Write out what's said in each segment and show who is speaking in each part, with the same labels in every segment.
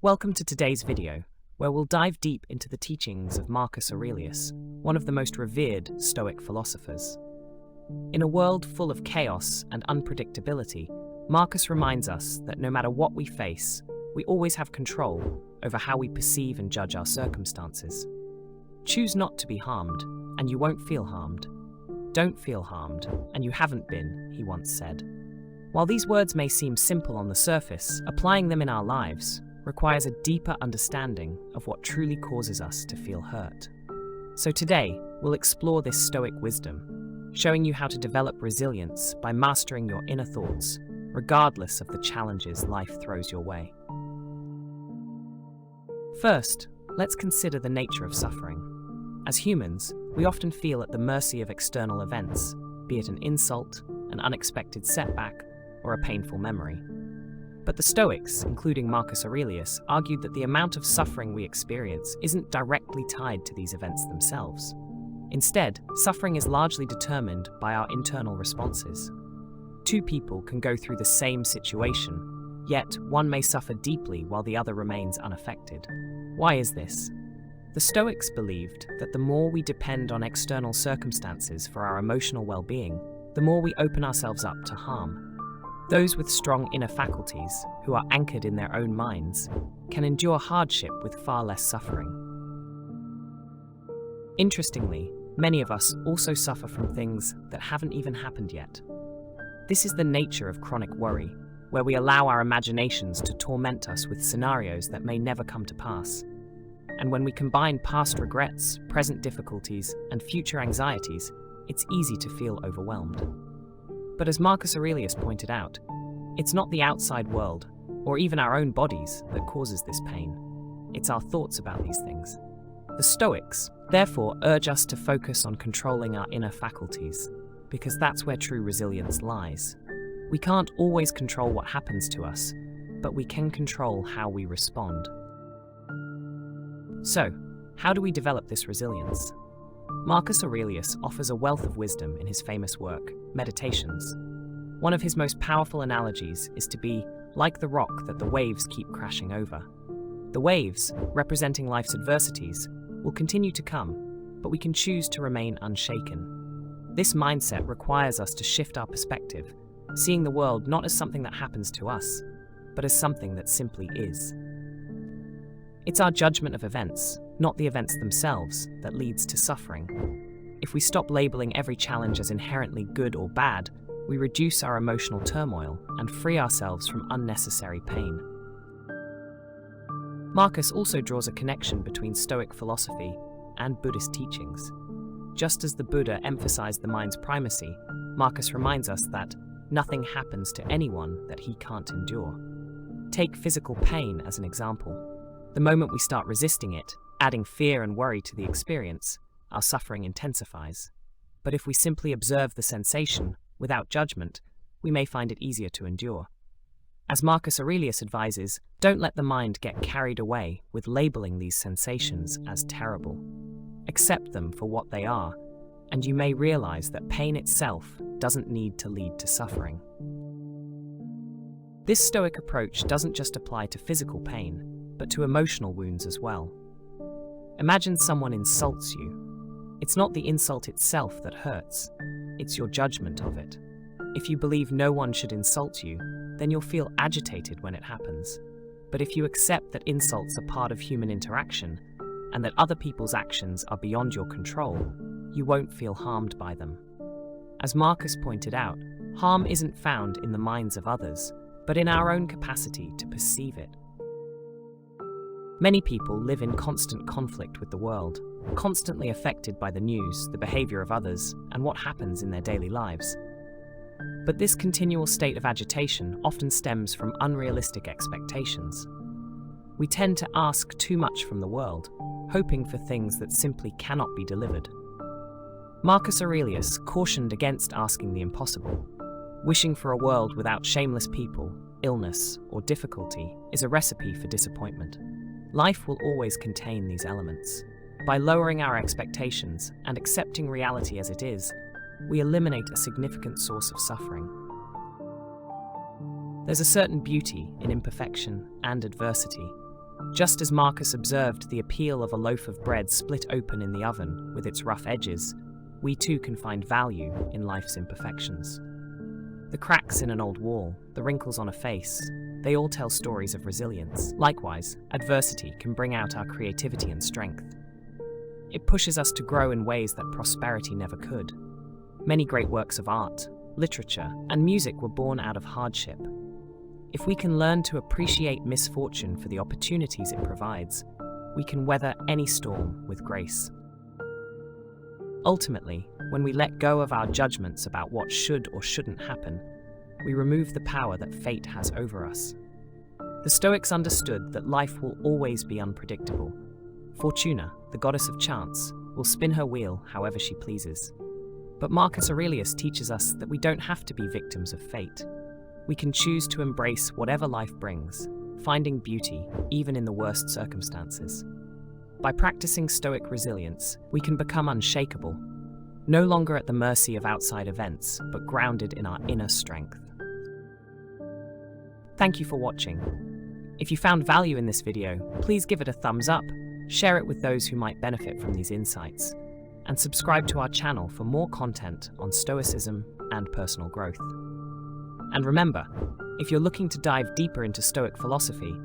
Speaker 1: Welcome to today's video, where we'll dive deep into the teachings of Marcus Aurelius, one of the most revered Stoic philosophers. In a world full of chaos and unpredictability, Marcus reminds us that no matter what we face, we always have control over how we perceive and judge our circumstances. Choose not to be harmed, and you won't feel harmed. Don't feel harmed, and you haven't been, he once said. While these words may seem simple on the surface, applying them in our lives requires a deeper understanding of what truly causes us to feel hurt. So today, we'll explore this Stoic wisdom, showing you how to develop resilience by mastering your inner thoughts, regardless of the challenges life throws your way. First, let's consider the nature of suffering. As humans, we often feel at the mercy of external events, be it an insult, an unexpected setback, or a painful memory. But the Stoics, including Marcus Aurelius, argued that the amount of suffering we experience isn't directly tied to these events themselves. Instead, suffering is largely determined by our internal responses. Two people can go through the same situation, yet one may suffer deeply while the other remains unaffected. Why is this? The Stoics believed that the more we depend on external circumstances for our emotional well-being, the more we open ourselves up to harm. Those with strong inner faculties, who are anchored in their own minds, can endure hardship with far less suffering. Interestingly, many of us also suffer from things that haven't even happened yet. This is the nature of chronic worry, where we allow our imaginations to torment us with scenarios that may never come to pass. And when we combine past regrets, present difficulties, and future anxieties, it's easy to feel overwhelmed. But as Marcus Aurelius pointed out, it's not the outside world, or even our own bodies, that causes this pain. It's our thoughts about these things. The Stoics, therefore, urge us to focus on controlling our inner faculties, because that's where true resilience lies. We can't always control what happens to us, but we can control how we respond. So, how do we develop this resilience? Marcus Aurelius offers a wealth of wisdom in his famous work, Meditations. One of his most powerful analogies is to be like the rock that the waves keep crashing over. The waves, representing life's adversities, will continue to come, but we can choose to remain unshaken. This mindset requires us to shift our perspective, seeing the world not as something that happens to us, but as something that simply is. It's our judgment of events, not the events themselves, that leads to suffering. If we stop labeling every challenge as inherently good or bad, we reduce our emotional turmoil and free ourselves from unnecessary pain. Marcus also draws a connection between Stoic philosophy and Buddhist teachings. Just as the Buddha emphasized the mind's primacy, Marcus reminds us that nothing happens to anyone that he can't endure. Take physical pain as an example. The moment we start resisting it, adding fear and worry to the experience, our suffering intensifies. But if we simply observe the sensation, without judgment, we may find it easier to endure. As Marcus Aurelius advises, don't let the mind get carried away with labeling these sensations as terrible. Accept them for what they are, and you may realize that pain itself doesn't need to lead to suffering. This Stoic approach doesn't just apply to physical pain, but to emotional wounds as well. Imagine someone insults you. It's not the insult itself that hurts, it's your judgment of it. If you believe no one should insult you, then you'll feel agitated when it happens. But if you accept that insults are part of human interaction, and that other people's actions are beyond your control, you won't feel harmed by them. As Marcus pointed out, harm isn't found in the minds of others, but in our own capacity to perceive it. Many people live in constant conflict with the world, constantly affected by the news, the behavior of others, and what happens in their daily lives. But this continual state of agitation often stems from unrealistic expectations. We tend to ask too much from the world, hoping for things that simply cannot be delivered. Marcus Aurelius cautioned against asking the impossible. Wishing for a world without shameless people, illness, or difficulty is a recipe for disappointment. Life will always contain these elements. By lowering our expectations and accepting reality as it is, we eliminate a significant source of suffering. There's a certain beauty in imperfection and adversity. Just as Marcus observed the appeal of a loaf of bread split open in the oven with its rough edges, we too can find value in life's imperfections. The cracks in an old wall, the wrinkles on a face, they all tell stories of resilience. Likewise, adversity can bring out our creativity and strength. It pushes us to grow in ways that prosperity never could. Many great works of art, literature, and music were born out of hardship. If we can learn to appreciate misfortune for the opportunities it provides, we can weather any storm with grace. Ultimately, when we let go of our judgments about what should or shouldn't happen, we remove the power that fate has over us. The Stoics understood that life will always be unpredictable. Fortuna, the goddess of chance, will spin her wheel however she pleases. But Marcus Aurelius teaches us that we don't have to be victims of fate. We can choose to embrace whatever life brings, finding beauty even in the worst circumstances. By practicing Stoic resilience, we can become unshakable, no longer at the mercy of outside events, but grounded in our inner strength. Thank you for watching. If you found value in this video, please give it a thumbs up, share it with those who might benefit from these insights, and subscribe to our channel for more content on Stoicism and personal growth. And remember, if you're looking to dive deeper into Stoic philosophy,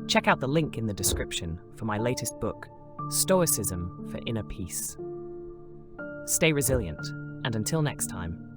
Speaker 1: check out the link in the description for my latest book, Stoicism for Inner Peace. Stay resilient, and until next time,